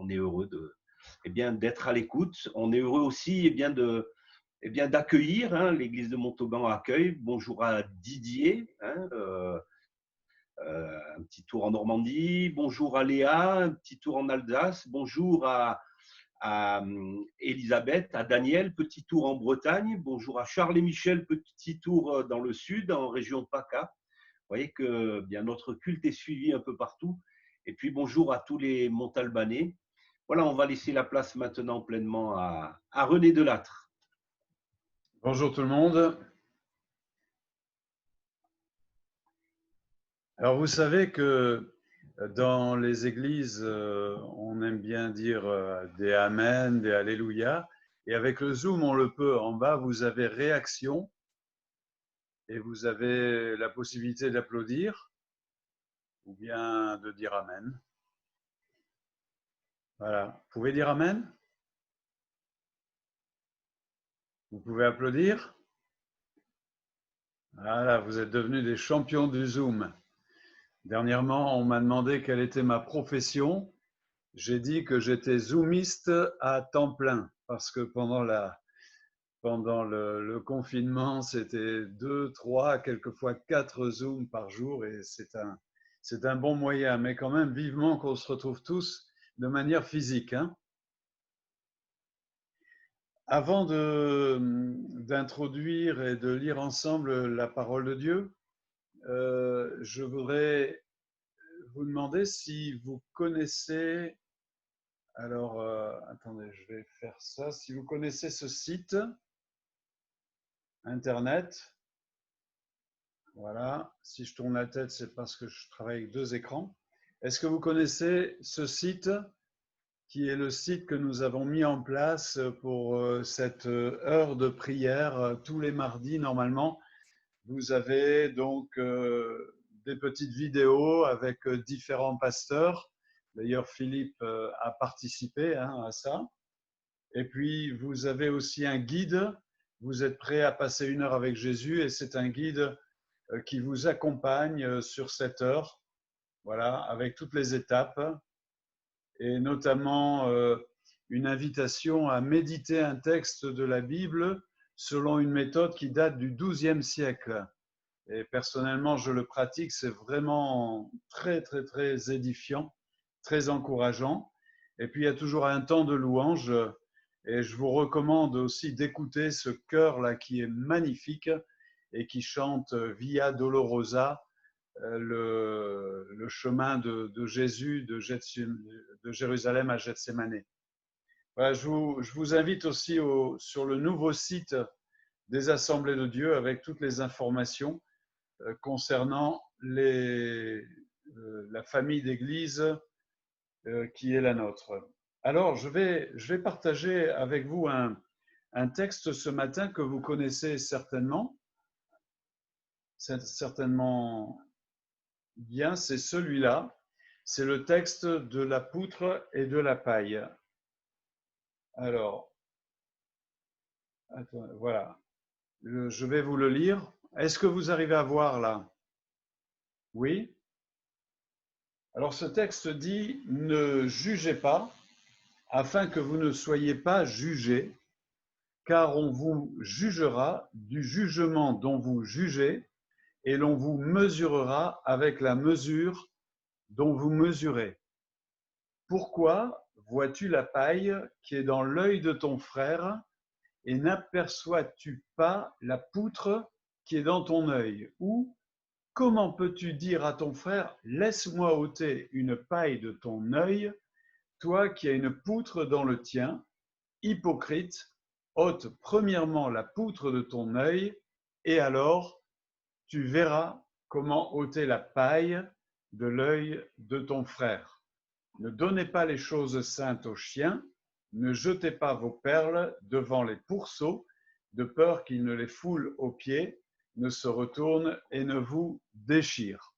on est heureux d'être à l'écoute. On est heureux aussi d'accueillir. Hein, l'église de Montauban accueille. Bonjour à Didier, hein, un petit tour en Normandie. Bonjour à Léa, un petit tour en Alsace. Bonjour à Elisabeth, à Daniel, petit tour en Bretagne. Bonjour à Charles et Michel, petit tour dans le sud, en région PACA. Vous voyez que bien notre culte est suivi un peu partout. Et puis bonjour à tous les Montalbanais. Voilà, on va laisser la place maintenant pleinement à René Delattre. Bonjour tout le monde. Alors vous savez que dans les églises, on aime bien dire des Amen, des Alléluia. Et avec le Zoom, on le peut. En bas, vous avez réaction et vous avez la possibilité d'applaudir ou bien de dire Amen. Voilà. Vous pouvez dire Amen? Vous pouvez applaudir? Voilà, vous êtes devenus des champions du Zoom. Dernièrement, on m'a demandé quelle était ma profession. J'ai dit que j'étais zoomiste à temps plein parce que pendant le confinement, c'était 2, 3, quelquefois 4 zooms par jour et c'est un bon moyen, mais quand même vivement qu'on se retrouve tous de manière physique. Hein. Avant d'introduire et de lire ensemble la parole de Dieu, je voudrais vous demander si vous connaissez. Alors, attendez, je vais faire ça. Si vous connaissez ce site internet, voilà. Si je tourne la tête, c'est parce que je travaille avec 2 écrans. Est-ce que vous connaissez ce site qui est le site que nous avons mis en place pour cette heure de prière tous les mardis normalement? Vous avez donc des petites vidéos avec différents pasteurs. D'ailleurs, Philippe a participé à ça. Et puis, vous avez aussi un guide. Vous êtes prêt à passer 1 heure avec Jésus et c'est un guide qui vous accompagne sur cette heure, voilà, avec toutes les étapes et notamment une invitation à méditer un texte de la Bible selon une méthode qui date du XIIe siècle. Et personnellement, je le pratique, c'est vraiment très, très, très édifiant, très encourageant. Et puis, il y a toujours un temps de louange. Et je vous recommande aussi d'écouter ce chœur-là qui est magnifique et qui chante Via Dolorosa, le chemin de Jésus de Jérusalem à Gethsémané. Voilà, je vous invite aussi sur le nouveau site des Assemblées de Dieu avec toutes les informations concernant la famille d'église qui est la nôtre. Alors, je vais partager avec vous un texte ce matin que vous connaissez certainement bien, c'est celui-là. C'est le texte de la poutre et de la paille. Alors, attends, voilà. Je vais vous le lire. Est-ce que vous arrivez à voir là? Oui? Alors, ce texte dit « Ne jugez pas, afin que vous ne soyez pas jugés, car on vous jugera du jugement dont vous jugez, et l'on vous mesurera avec la mesure dont vous mesurez. Pourquoi vois-tu la paille qui est dans l'œil de ton frère, et n'aperçois-tu pas la poutre qui est dans ton œil? Ou comment peux-tu dire à ton frère, laisse-moi ôter une paille de ton œil, toi qui as une poutre dans le tien? Hypocrite, ôte premièrement la poutre de ton œil, et alors tu verras comment ôter la paille de l'œil de ton frère. Ne donnez pas les choses saintes aux chiens, ne jetez pas vos perles devant les pourceaux, de peur qu'ils ne les foulent aux pieds, ne se retournent et ne vous déchirent.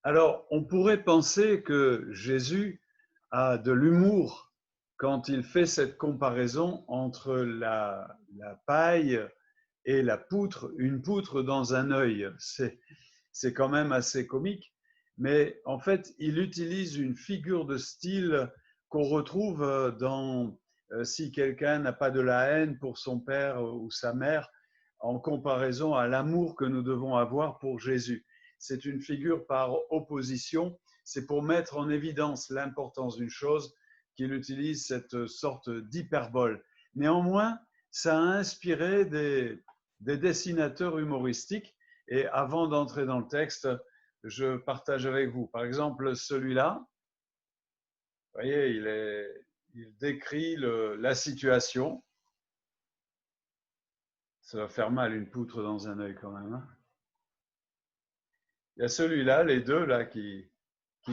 Alors, on pourrait penser que Jésus a de l'humour quand il fait cette comparaison entre la paille et la poutre, une poutre dans un œil. C'est quand même assez comique. mais en fait, il utilise une figure de style qu'on retrouve dans si quelqu'un n'a pas de la haine pour son père ou sa mère, en comparaison à l'amour que nous devons avoir pour Jésus. C'est une figure par opposition, c'est pour mettre en évidence l'importance d'une chose qu'il utilise cette sorte d'hyperbole. Néanmoins, ça a inspiré des dessinateurs humoristiques, et avant d'entrer dans le texte, je partage avec vous. Par exemple, celui-là, vous voyez, il décrit la situation. Ça va faire mal une poutre dans un œil quand même. Hein. Il y a celui-là, les deux là, qui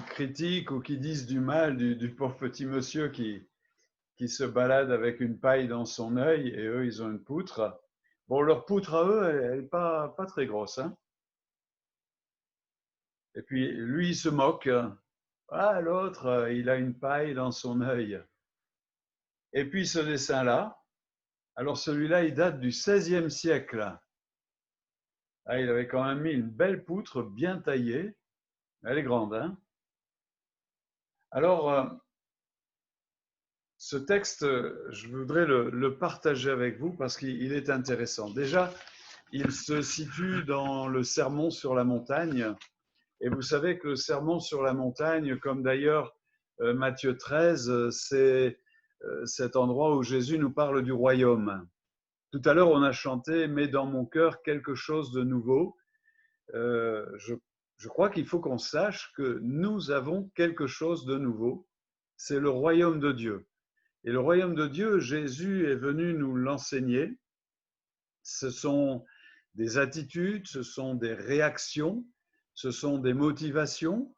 critiquent ou qui disent du mal du pauvre petit monsieur qui se balade avec une paille dans son œil, et eux, ils ont une poutre. Bon, leur poutre à eux, elle n'est pas très grosse. Hein. Et puis, lui, il se moque. Ah, l'autre, il a une paille dans son œil. Et puis, ce dessin-là, alors celui-là, il date du XVIe siècle. Ah, il avait quand même mis une belle poutre bien taillée. Elle est grande, hein? Alors, ce texte, je voudrais le partager avec vous parce qu'il est intéressant. Déjà, il se situe dans le Sermon sur la montagne. Et vous savez que le Sermon sur la montagne, comme d'ailleurs Matthieu 13, c'est cet endroit où Jésus nous parle du royaume. Tout à l'heure, on a chanté « Mets dans mon cœur quelque chose de nouveau ». Je crois qu'il faut qu'on sache que nous avons quelque chose de nouveau. C'est le royaume de Dieu. Et le royaume de Dieu, Jésus est venu nous l'enseigner. Ce sont des attitudes, ce sont des réactions, ce sont des motivations.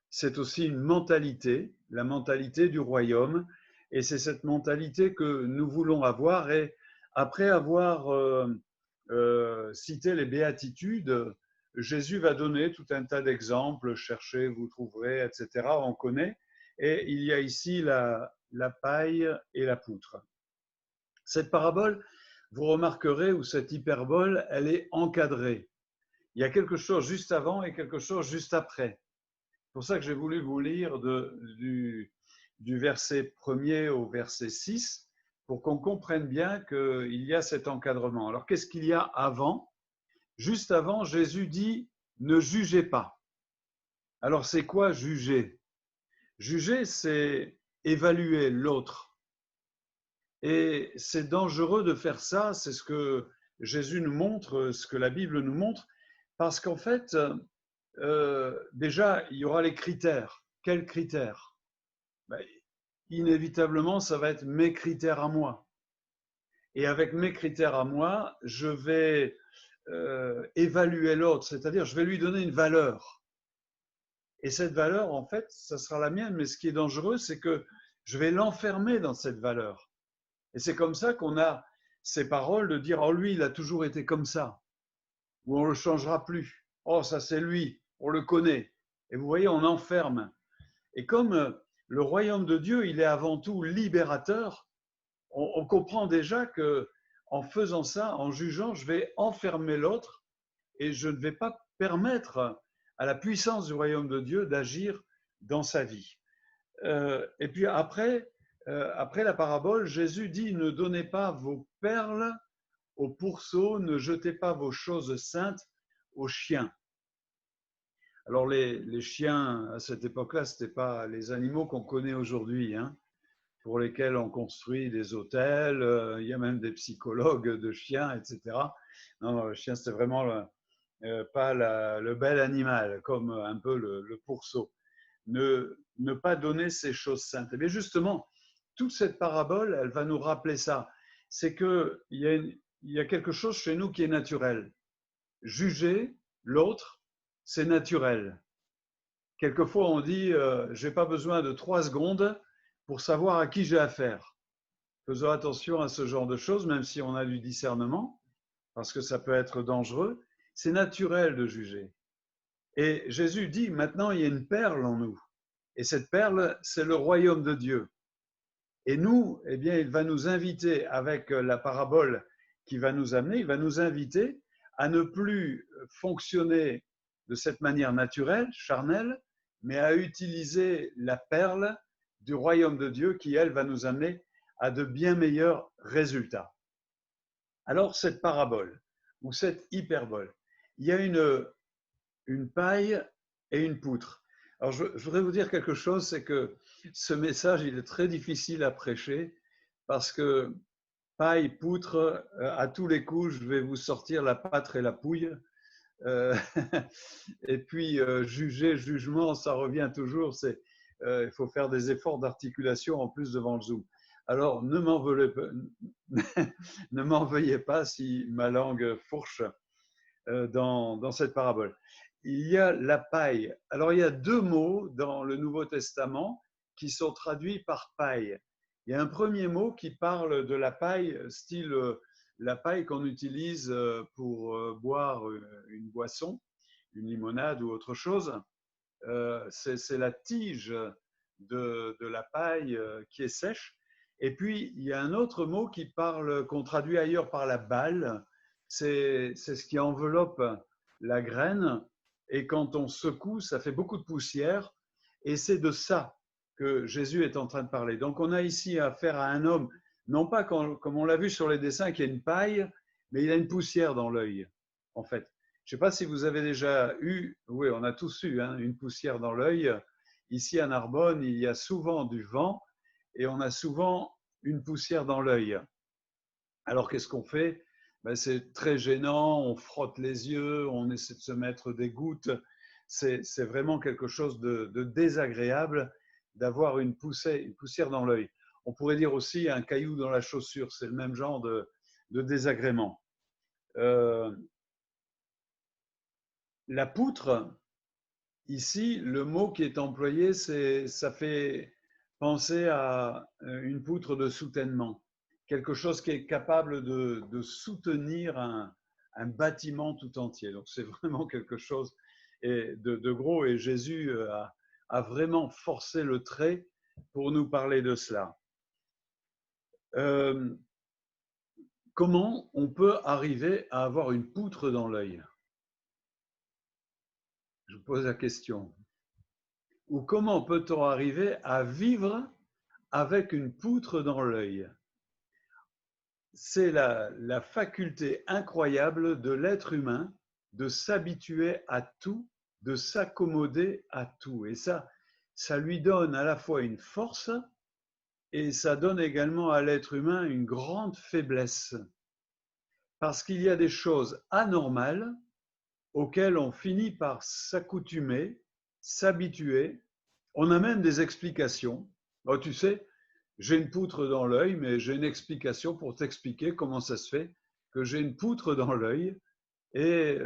C'est aussi une mentalité, la mentalité du royaume. Et c'est cette mentalité que nous voulons avoir. Et après avoir cité les béatitudes, Jésus va donner tout un tas d'exemples. Cherchez, vous trouverez, etc. On connaît. Et il y a ici la paille et la poutre. Cette parabole, vous remarquerez, ou cette hyperbole, elle est encadrée. Il y a quelque chose juste avant et quelque chose juste après. C'est pour ça que j'ai voulu vous lire du verset 1er au verset 6, pour qu'on comprenne bien qu'il y a cet encadrement. Alors, qu'est-ce qu'il y a avant? Juste avant, Jésus dit « Ne jugez pas ». Alors, c'est quoi juger? Juger, c'est évaluer l'autre. Et c'est dangereux de faire ça, c'est ce que Jésus nous montre, ce que la Bible nous montre, parce qu'en fait, déjà, il y aura les critères. Quels critères? Ben, inévitablement, ça va être mes critères à moi. Et avec mes critères à moi, je vais évaluer l'autre, c'est-à-dire je vais lui donner une valeur. Et cette valeur, en fait, ça sera la mienne, mais ce qui est dangereux, c'est que je vais l'enfermer dans cette valeur. Et c'est comme ça qu'on a ces paroles de dire « Oh, lui, il a toujours été comme ça » ou « On ne le changera plus ». « Oh, ça, c'est lui, on le connaît ». Et vous voyez, on enferme. Et comme le royaume de Dieu, il est avant tout libérateur, on comprend déjà que en faisant ça, en jugeant, je vais enfermer l'autre et je ne vais pas permettre à la puissance du royaume de Dieu d'agir dans sa vie. Et puis après la parabole, Jésus dit « Ne donnez pas vos perles aux pourceaux, ne jetez pas vos choses saintes aux chiens ». Alors les chiens, à cette époque-là, ce n'étaient pas les animaux qu'on connaît aujourd'hui, hein, pour lesquels on construit des hôtels, il y a même des psychologues de chiens, etc. Non, le chien, c'était vraiment pas le bel animal, comme un peu le pourceau. Ne pas donner ces choses saintes. Mais justement, toute cette parabole, elle va nous rappeler ça. C'est qu'il y a quelque chose chez nous qui est naturel. Juger l'autre, c'est naturel. Quelquefois, on dit je n'ai pas besoin de 3 secondes pour savoir à qui j'ai affaire. Faisons attention à ce genre de choses, même si on a du discernement, parce que ça peut être dangereux. C'est naturel de juger. Et Jésus dit, maintenant, il y a une perle en nous. Et cette perle, c'est le royaume de Dieu. Et nous, eh bien, il va nous inviter, avec la parabole qui va nous amener, il va nous inviter à ne plus fonctionner de cette manière naturelle, charnelle, mais à utiliser la perle du royaume de Dieu qui, elle, va nous amener à de bien meilleurs résultats. Alors, cette parabole ou cette hyperbole, il y a une paille et une poutre. Alors, je voudrais vous dire quelque chose, c'est que ce message, il est très difficile à prêcher parce que paille, poutre, à tous les coups, je vais vous sortir la pâtre et la pouille. Et puis, juger, jugement, ça revient toujours. Il faut faire des efforts d'articulation en plus devant le Zoom. Alors, ne m'en veuillez pas si ma langue fourche dans cette parabole. Il y a la paille. Alors, il y a deux mots dans le Nouveau Testament qui sont traduits par paille. Il y a un premier mot qui parle de la paille, style la paille qu'on utilise pour boire une boisson, une limonade ou autre chose. C'est la tige de la paille qui est sèche. Et puis, il y a un autre mot qui parle, qu'on traduit ailleurs par la balle. C'est ce qui enveloppe la graine. Et quand on secoue, ça fait beaucoup de poussière. Et c'est de ça que Jésus est en train de parler. Donc, on a ici affaire à un homme, non pas comme on l'a vu sur les dessins, qui a une paille, mais il a une poussière dans l'œil, en fait. Je ne sais pas si vous avez déjà eu, oui, on a tous eu hein, une poussière dans l'œil. Ici à Narbonne, il y a souvent du vent et on a souvent une poussière dans l'œil. Alors qu'est-ce qu'on fait? Ben, c'est très gênant, on frotte les yeux, on essaie de se mettre des gouttes. C'est vraiment quelque chose de désagréable d'avoir une poussière dans l'œil. On pourrait dire aussi un caillou dans la chaussure, c'est le même genre de désagrément. La poutre, ici, le mot qui est employé, ça fait penser à une poutre de soutènement, quelque chose qui est capable de soutenir un bâtiment tout entier. Donc c'est vraiment quelque chose de gros et Jésus a vraiment forcé le trait pour nous parler de cela. Comment on peut arriver à avoir une poutre dans l'œil? Je vous pose la question. Ou comment peut-on arriver à vivre avec une poutre dans l'œil? C'est la faculté incroyable de l'être humain de s'habituer à tout, de s'accommoder à tout. Et ça lui donne à la fois une force et ça donne également à l'être humain une grande faiblesse. Parce qu'il y a des choses anormales auxquelles on finit par s'accoutumer, s'habituer. On a même des explications. Oh, tu sais, j'ai une poutre dans l'œil, mais j'ai une explication pour t'expliquer comment ça se fait que j'ai une poutre dans l'œil. Et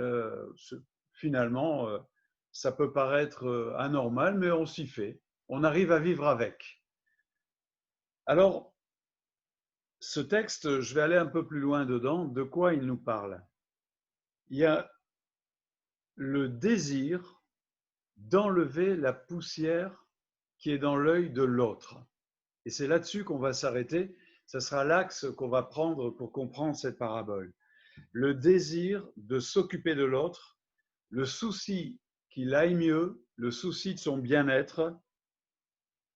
finalement, ça peut paraître anormal, mais on s'y fait. On arrive à vivre avec. Alors, ce texte, je vais aller un peu plus loin dedans. De quoi il nous parle? Il y a le désir d'enlever la poussière qui est dans l'œil de l'autre. Et c'est là-dessus qu'on va s'arrêter. Ce sera l'axe qu'on va prendre pour comprendre cette parabole. Le désir de s'occuper de l'autre, le souci qu'il aille mieux, le souci de son bien-être.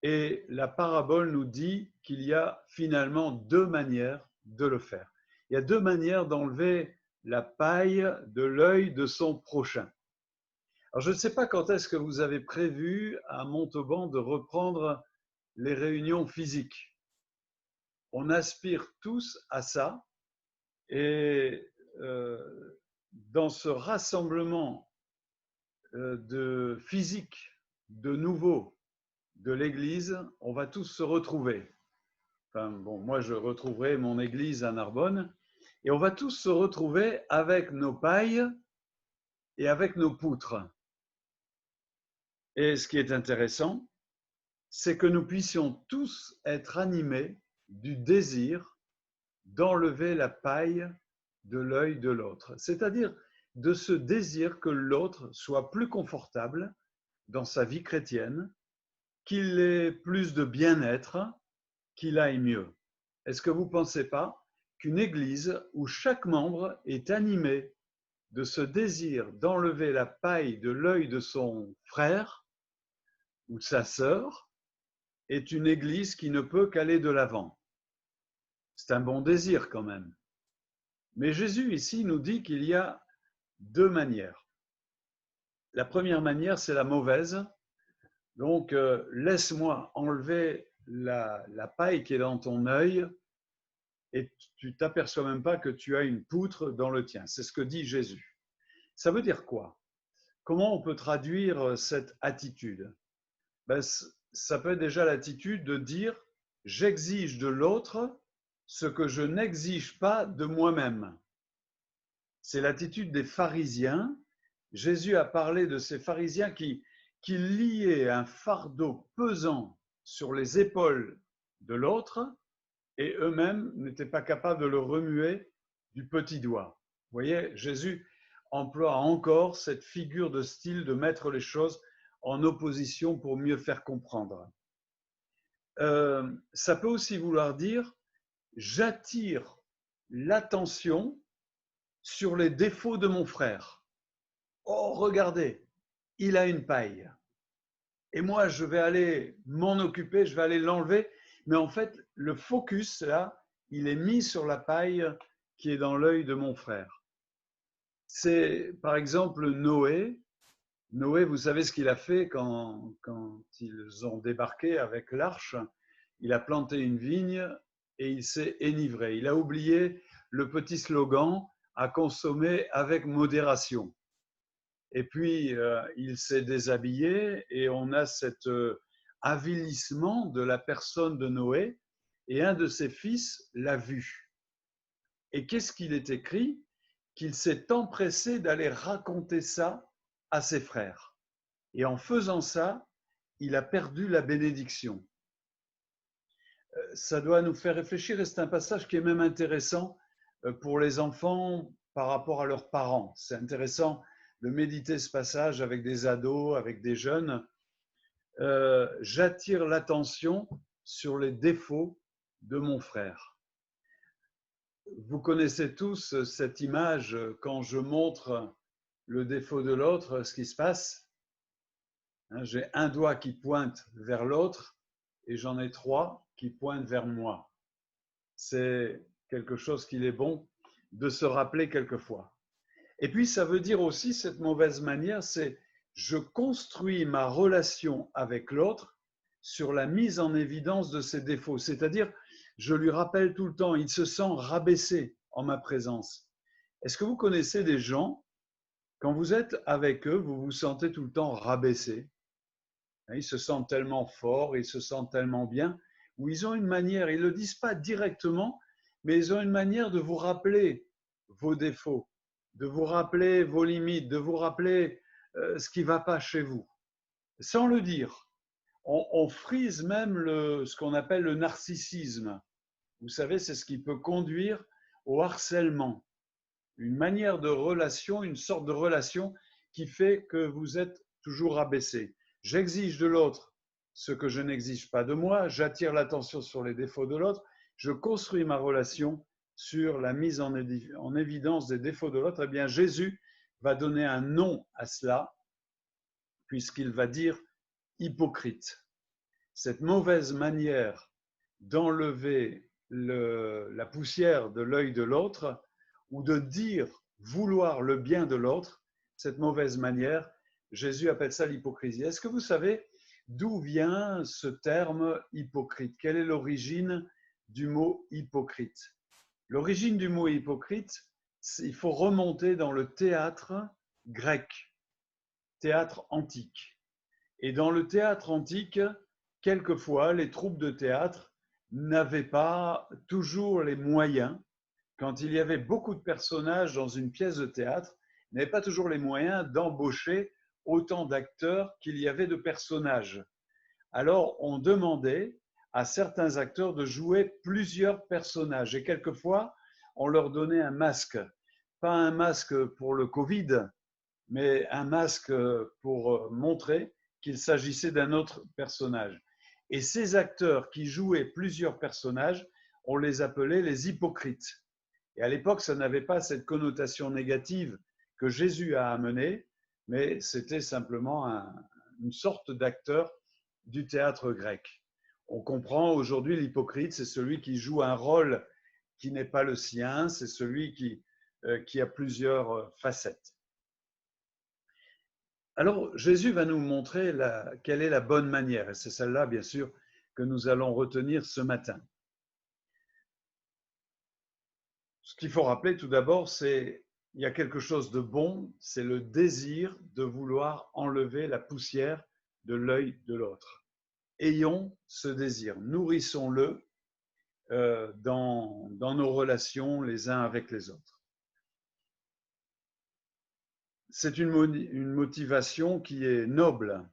Et la parabole nous dit qu'il y a finalement deux manières de le faire. Il y a deux manières d'enlever la paille de l'œil de son prochain. Alors, je ne sais pas quand est-ce que vous avez prévu à Montauban de reprendre les réunions physiques. On aspire tous à ça et dans ce rassemblement de physique, de nouveau, de l'Église, on va tous se retrouver. Enfin, bon, moi, je retrouverai mon Église à Narbonne et on va tous se retrouver avec nos pailles et avec nos poutres. Et ce qui est intéressant, c'est que nous puissions tous être animés du désir d'enlever la paille de l'œil de l'autre, c'est-à-dire de ce désir que l'autre soit plus confortable dans sa vie chrétienne, qu'il ait plus de bien-être, qu'il aille mieux. Est-ce que vous ne pensez pas qu'une église où chaque membre est animé de ce désir d'enlever la paille de l'œil de son frère ou sa sœur est une église qui ne peut qu'aller de l'avant. C'est un bon désir quand même. Mais Jésus ici nous dit qu'il y a deux manières. La première manière, c'est la mauvaise. Donc, laisse-moi enlever la paille qui est dans ton œil et tu t'aperçois même pas que tu as une poutre dans le tien. C'est ce que dit Jésus. Ça veut dire quoi? Comment on peut traduire cette attitude? Ben, ça peut être déjà l'attitude de dire « j'exige de l'autre ce que je n'exige pas de moi-même ». C'est l'attitude des pharisiens. Jésus a parlé de ces pharisiens qui liaient un fardeau pesant sur les épaules de l'autre et eux-mêmes n'étaient pas capables de le remuer du petit doigt. Vous voyez, Jésus emploie encore cette figure de style de mettre les choses en opposition pour mieux faire comprendre. Ça peut aussi vouloir dire j'attire l'attention sur les défauts de mon frère. Oh, regardez, il a une paille. Et moi, je vais aller m'en occuper, je vais aller l'enlever. Mais en fait, le focus, là, il est mis sur la paille qui est dans l'œil de mon frère. C'est, par exemple, Noé. Noé, vous savez ce qu'il a fait quand ils ont débarqué avec l'arche? Il a planté une vigne et il s'est enivré. Il a oublié le petit slogan « à consommer avec modération ». Et puis, il s'est déshabillé et on a cet avilissement de la personne de Noé et un de ses fils l'a vu. Et qu'est-ce qu'il est écrit? Qu'il s'est empressé d'aller raconter ça à ses frères. Et en faisant ça, il a perdu la bénédiction. Ça doit nous faire réfléchir et c'est un passage qui est même intéressant pour les enfants par rapport à leurs parents. C'est intéressant de méditer ce passage avec des ados, avec des jeunes. J'attire l'attention sur les défauts de mon frère. Vous connaissez tous cette image quand je montre le défaut de l'autre, ce qui se passe. J'ai un doigt qui pointe vers l'autre et j'en ai trois qui pointent vers moi. C'est quelque chose qu'il est bon de se rappeler quelquefois. Et puis, ça veut dire aussi, cette mauvaise manière, c'est je construis ma relation avec l'autre sur la mise en évidence de ses défauts. C'est-à-dire, je lui rappelle tout le temps, il se sent rabaissé en ma présence. Est-ce que vous connaissez des gens, quand vous êtes avec eux, vous vous sentez tout le temps rabaissé? Ils se sentent tellement forts, ils se sentent tellement bien, ou ils ont une manière, ils ne le disent pas directement, mais ils ont une manière de vous rappeler vos défauts, de vous rappeler vos limites, de vous rappeler ce qui ne va pas chez vous, sans le dire. On frise même ce qu'on appelle le narcissisme. Vous savez, c'est ce qui peut conduire au harcèlement. Une manière de relation, une sorte de relation qui fait que vous êtes toujours rabaissé. J'exige de l'autre ce que je n'exige pas de moi, j'attire l'attention sur les défauts de l'autre, je construis ma relation sur la mise en évidence des défauts de l'autre. Eh bien, Jésus va donner un nom à cela, puisqu'il va dire hypocrite. Cette mauvaise manière d'enlever la poussière de l'œil de l'autre ou de dire vouloir le bien de l'autre, cette mauvaise manière, Jésus appelle ça l'hypocrisie. Est-ce que vous savez d'où vient ce terme hypocrite? Quelle est l'origine du mot hypocrite? L'origine du mot hypocrite, il faut remonter dans le théâtre grec, théâtre antique. Et dans le théâtre antique, quelquefois, les troupes de théâtre n'avaient pas toujours les moyens. Quand il y avait beaucoup de personnages dans une pièce de théâtre, ils n'avaient pas toujours les moyens d'embaucher autant d'acteurs qu'il y avait de personnages. Alors, on demandait à certains acteurs de jouer plusieurs personnages. Et quelquefois, on leur donnait un masque. Pas un masque pour le Covid, mais un masque pour montrer qu'il s'agissait d'un autre personnage. Et ces acteurs qui jouaient plusieurs personnages, on les appelait les hypocrites. Et à l'époque, ça n'avait pas cette connotation négative que Jésus a amenée, mais c'était simplement une sorte d'acteur du théâtre grec. On comprend aujourd'hui l'hypocrite, c'est celui qui joue un rôle qui n'est pas le sien, c'est celui qui a plusieurs facettes. Alors, Jésus va nous montrer quelle est la bonne manière, et c'est celle-là, bien sûr, que nous allons retenir ce matin. Ce qu'il faut rappeler tout d'abord, c'est qu'il y a quelque chose de bon, c'est le désir de vouloir enlever la poussière de l'œil de l'autre. Ayons ce désir, nourrissons-le dans nos relations les uns avec les autres. C'est une motivation qui est noble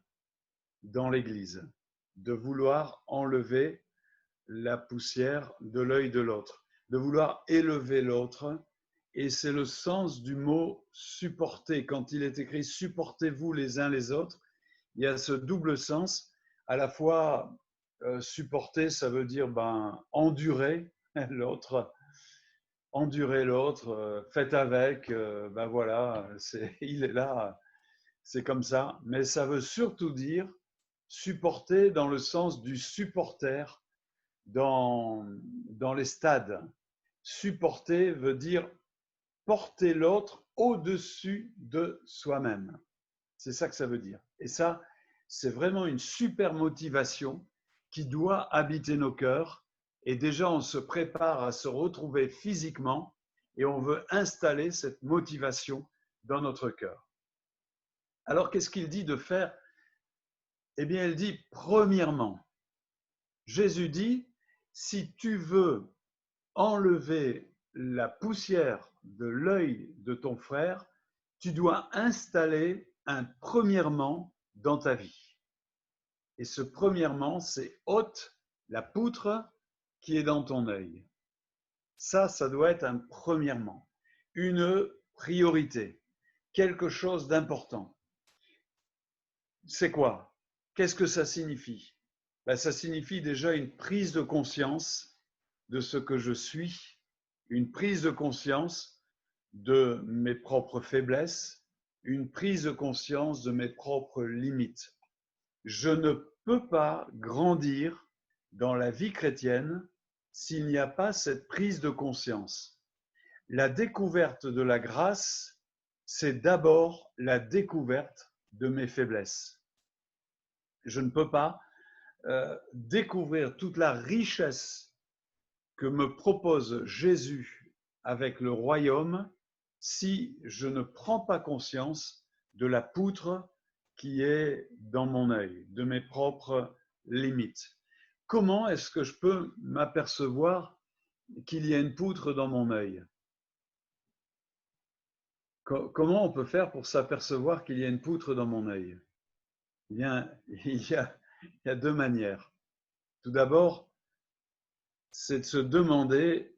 dans l'Église, de vouloir enlever la poussière de l'œil de l'autre, de vouloir élever l'autre. Et c'est le sens du mot supporter. Quand il est écrit supportez-vous les uns les autres, il y a ce double sens. À la fois, supporter, ça veut dire endurer l'autre, faites avec, voilà, il est là, c'est comme ça. Mais ça veut surtout dire supporter dans le sens du supporter dans les stades. Supporter veut dire porter l'autre au-dessus de soi-même. C'est ça que ça veut dire. Et ça, c'est vraiment une super motivation qui doit habiter nos cœurs. Et déjà, on se prépare à se retrouver physiquement et on veut installer cette motivation dans notre cœur. Alors, qu'est-ce qu'il dit de faire? Eh bien, il dit, premièrement, Jésus dit, si tu veux enlever la poussière de l'œil de ton frère, tu dois installer un premièrement dans ta vie. Et ce premièrement, c'est ôte la poutre qui est dans ton œil. Ça doit être un premièrement, une priorité, quelque chose d'important. C'est quoi? Qu'est-ce que ça signifie? Ça signifie déjà une prise de conscience de ce que je suis, une prise de conscience de mes propres faiblesses, une prise de conscience de mes propres limites. Je ne peux pas grandir dans la vie chrétienne s'il n'y a pas cette prise de conscience. La découverte de la grâce, c'est d'abord la découverte de mes faiblesses. Je ne peux pas découvrir toute la richesse que me propose Jésus avec le royaume si je ne prends pas conscience de la poutre qui est dans mon œil, de mes propres limites. Comment est-ce que je peux m'apercevoir qu'il y a une poutre dans mon œil? Comment on peut faire pour s'apercevoir qu'il y a une poutre dans mon œil? Eh bien, il y a deux manières. Tout d'abord, c'est de se demander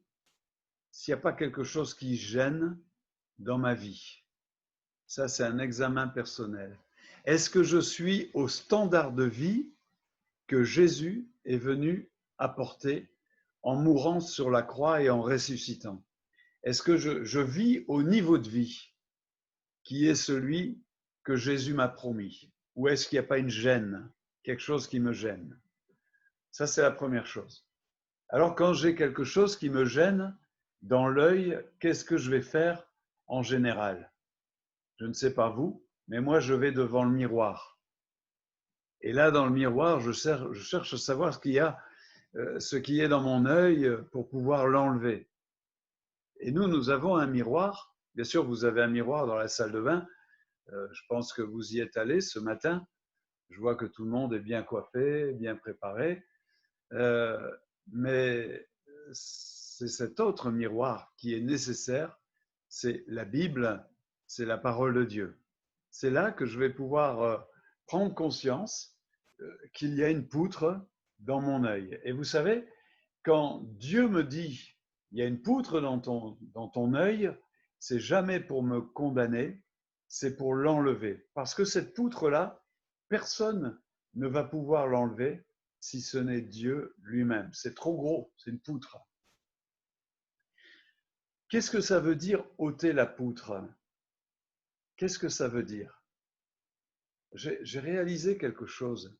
s'il n'y a pas quelque chose qui gêne dans ma vie. Ça, c'est un examen personnel. Est-ce que je suis au standard de vie que Jésus est venu apporter en mourant sur la croix et en ressuscitant? Est-ce que je vis au niveau de vie qui est celui que Jésus m'a promis? Ou est-ce qu'il n'y a pas une gêne, quelque chose qui me gêne? Ça, c'est la première chose. Alors, quand j'ai quelque chose qui me gêne dans l'œil, qu'est-ce que je vais faire en général? Je ne sais pas vous, mais moi, je vais devant le miroir. Et là, dans le miroir, je cherche à savoir ce qui est dans mon œil pour pouvoir l'enlever. Et nous avons un miroir. Bien sûr, vous avez un miroir dans la salle de bain. Je pense que vous y êtes allé ce matin. Je vois que tout le monde est bien coiffé, bien préparé. Mais c'est cet autre miroir qui est nécessaire. C'est la Bible, c'est la parole de Dieu. C'est là que je vais pouvoir prendre conscience qu'il y a une poutre dans mon œil. Et vous savez, quand Dieu me dit il y a une poutre dans ton œil, c'est jamais pour me condamner, c'est pour l'enlever. Parce que cette poutre-là, personne ne va pouvoir l'enlever si ce n'est Dieu lui-même. C'est trop gros, c'est une poutre. Qu'est-ce que ça veut dire ôter la poutre? Qu'est-ce que ça veut dire? J'ai réalisé quelque chose.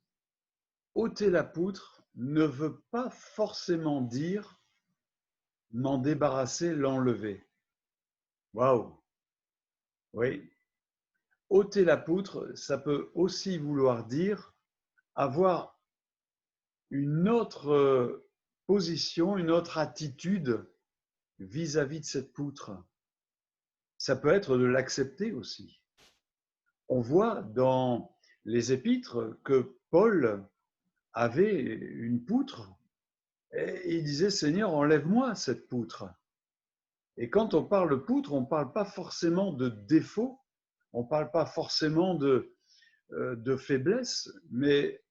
ôter la poutre ne veut pas forcément dire m'en débarrasser, l'enlever. Waouh! Oui. Ôter la poutre, ça peut aussi vouloir dire avoir une autre position, une autre attitude vis-à-vis de cette poutre. Ça peut être de l'accepter aussi. On voit dans les épîtres que Paul avait une poutre et il disait, Seigneur, enlève-moi cette poutre. Et quand on parle de poutre, on ne parle pas forcément de défaut, on ne parle pas forcément de faiblesse, mais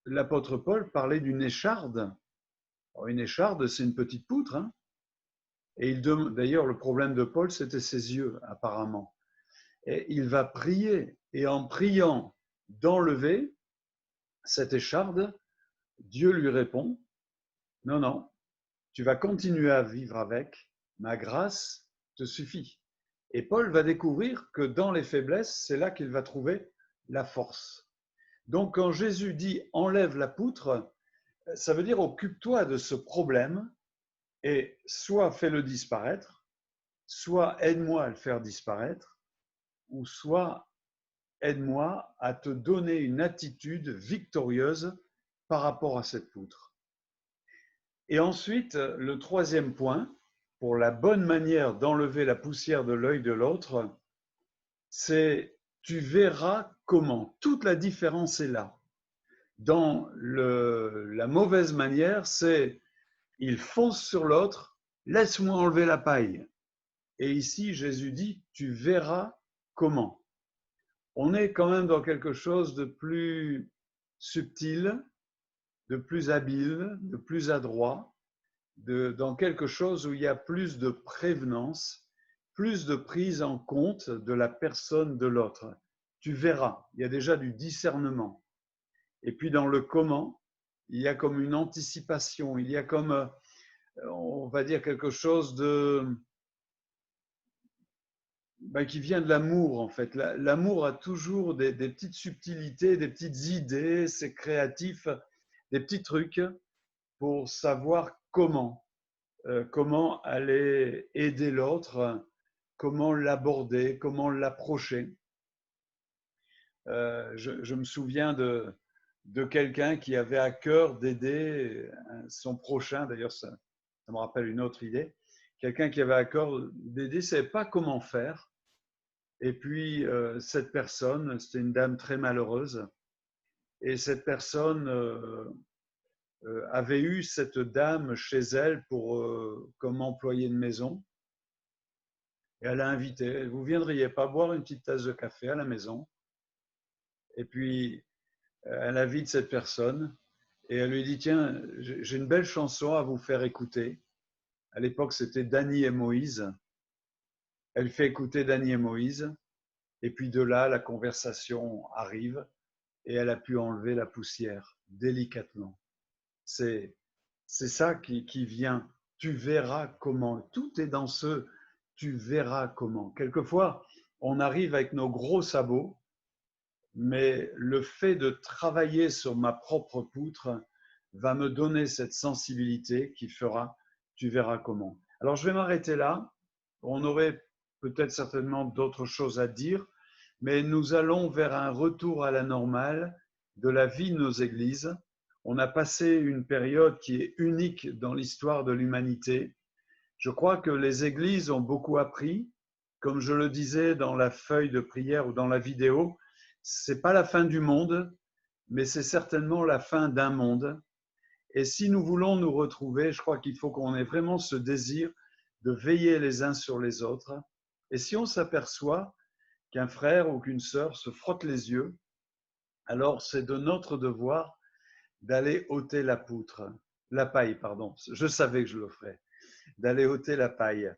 l'apôtre Paul parlait d'une écharde. Alors, une écharde, c'est une petite poutre, hein. Et d'ailleurs, le problème de Paul, c'était ses yeux, apparemment. Et il va prier, et en priant d'enlever cette écharde, Dieu lui répond, non, non, tu vas continuer à vivre avec, ma grâce te suffit. Et Paul va découvrir que dans les faiblesses, c'est là qu'il va trouver la force. Donc quand Jésus dit enlève la poutre, ça veut dire occupe-toi de ce problème et soit fais-le disparaître, soit aide-moi à le faire disparaître, ou soit aide-moi à te donner une attitude victorieuse par rapport à cette poutre. Et ensuite, le troisième point, pour la bonne manière d'enlever la poussière de l'œil de l'autre, c'est tu verras comment. Toute la différence est là. Dans la mauvaise manière, c'est il fonce sur l'autre, laisse-moi enlever la paille. Et ici, Jésus dit, tu verras comment. On est quand même dans quelque chose de plus subtil, de plus habile, de plus adroit, dans quelque chose où il y a plus de prévenance, plus de prise en compte de la personne de l'autre. Tu verras, il y a déjà du discernement. Et puis dans le comment, il y a comme une anticipation, il y a comme, on va dire, quelque chose qui vient de l'amour en fait. L'amour a toujours des petites subtilités, des petites idées, c'est créatif, des petits trucs pour savoir comment aller aider l'autre, comment l'aborder, comment l'approcher. Je me souviens de quelqu'un qui avait à cœur d'aider son prochain, d'ailleurs ça me rappelle une autre idée, quelqu'un qui avait à cœur d'aider, ne savait pas comment faire. Et puis cette personne, c'était une dame très malheureuse, et cette personne avait eu cette dame chez elle comme employée de maison. Et elle a invité, vous viendriez pas boire une petite tasse de café à la maison? Et puis, elle invite cette personne et elle lui dit, tiens, j'ai une belle chanson à vous faire écouter. À l'époque, c'était Dany et Moïse. Elle fait écouter Dany et Moïse. Et puis de là, la conversation arrive et elle a pu enlever la poussière délicatement. C'est ça qui vient. Tu verras comment. Tout est dans ce tu verras comment. Quelquefois, on arrive avec nos gros sabots, mais le fait de travailler sur ma propre poutre va me donner cette sensibilité qui fera tu verras comment. Alors, je vais m'arrêter là. On aurait peut-être certainement d'autres choses à dire, mais nous allons vers un retour à la normale de la vie de nos églises. On a passé une période qui est unique dans l'histoire de l'humanité. Je crois que les églises ont beaucoup appris. Comme je le disais dans la feuille de prière ou dans la vidéo, c'est pas la fin du monde, mais c'est certainement la fin d'un monde. Et si nous voulons nous retrouver, je crois qu'il faut qu'on ait vraiment ce désir de veiller les uns sur les autres. Et si on s'aperçoit qu'un frère ou qu'une sœur se frotte les yeux, alors c'est de notre devoir d'aller ôter la paille, pardon. Je savais que je le ferais, d'aller ôter la paille.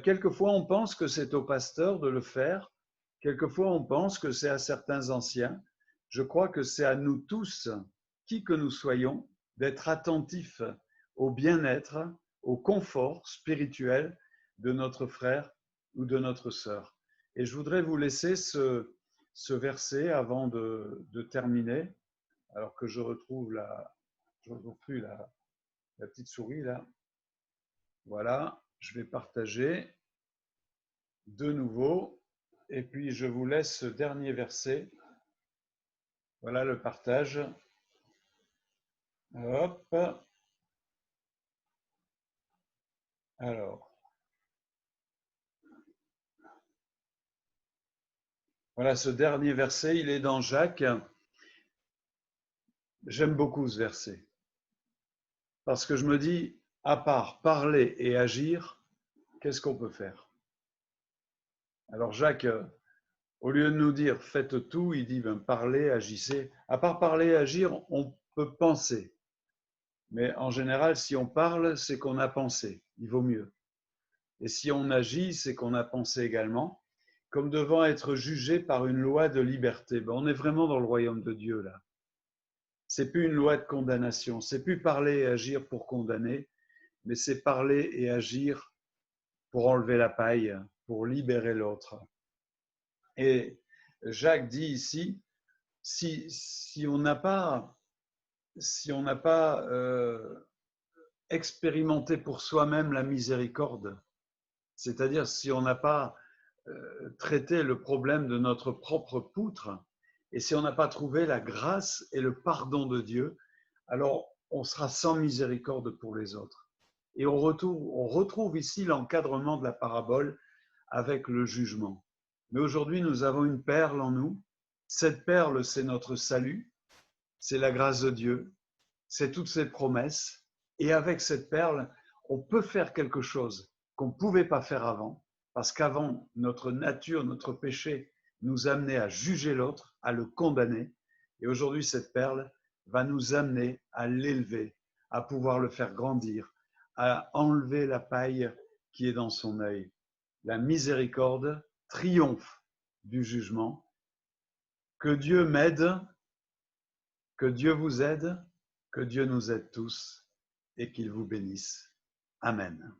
Quelquefois, on pense que c'est au pasteur de le faire. Quelquefois, on pense que c'est à certains anciens. Je crois que c'est à nous tous, qui que nous soyons, d'être attentifs au bien-être, au confort spirituel de notre frère ou de notre sœur. Et je voudrais vous laisser ce verset avant de terminer. alors que je retrouve je retrouve plus la petite souris là. Voilà, je vais partager de nouveau. Et puis je vous laisse ce dernier verset. Voilà le partage. Hop. Alors, voilà ce dernier verset, il est dans Jacques. J'aime beaucoup ce verset. Parce que je me dis, à part parler et agir, qu'est-ce qu'on peut faire? Alors Jacques, au lieu de nous dire faites tout, il dit parlez, agissez. À part parler et agir, on peut penser. Mais en général, si on parle, c'est qu'on a pensé. Il vaut mieux. Et si on agit, c'est qu'on a pensé également, comme devant être jugé par une loi de liberté. On est vraiment dans le royaume de Dieu là. C'est plus une loi de condamnation. C'est plus parler et agir pour condamner, mais c'est parler et agir pour enlever la paille, pour libérer l'autre. Et Jacques dit ici, si on n'a pas expérimenté pour soi-même la miséricorde, c'est-à-dire si on n'a pas traité le problème de notre propre poutre, et si on n'a pas trouvé la grâce et le pardon de Dieu, alors on sera sans miséricorde pour les autres. Et on retrouve ici l'encadrement de la parabole avec le jugement. Mais aujourd'hui, nous avons une perle en nous. Cette perle, c'est notre salut, c'est la grâce de Dieu, c'est toutes ses promesses. Et avec cette perle, on peut faire quelque chose qu'on ne pouvait pas faire avant, parce qu'avant, notre nature, notre péché nous amenait à juger l'autre, à le condamner. Et aujourd'hui, cette perle va nous amener à l'élever, à pouvoir le faire grandir, à enlever la paille qui est dans son œil. La miséricorde triomphe du jugement. Que Dieu m'aide, que Dieu vous aide, que Dieu nous aide tous et qu'il vous bénisse. Amen.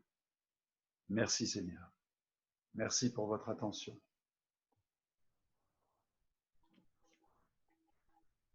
Merci Seigneur. Merci pour votre attention.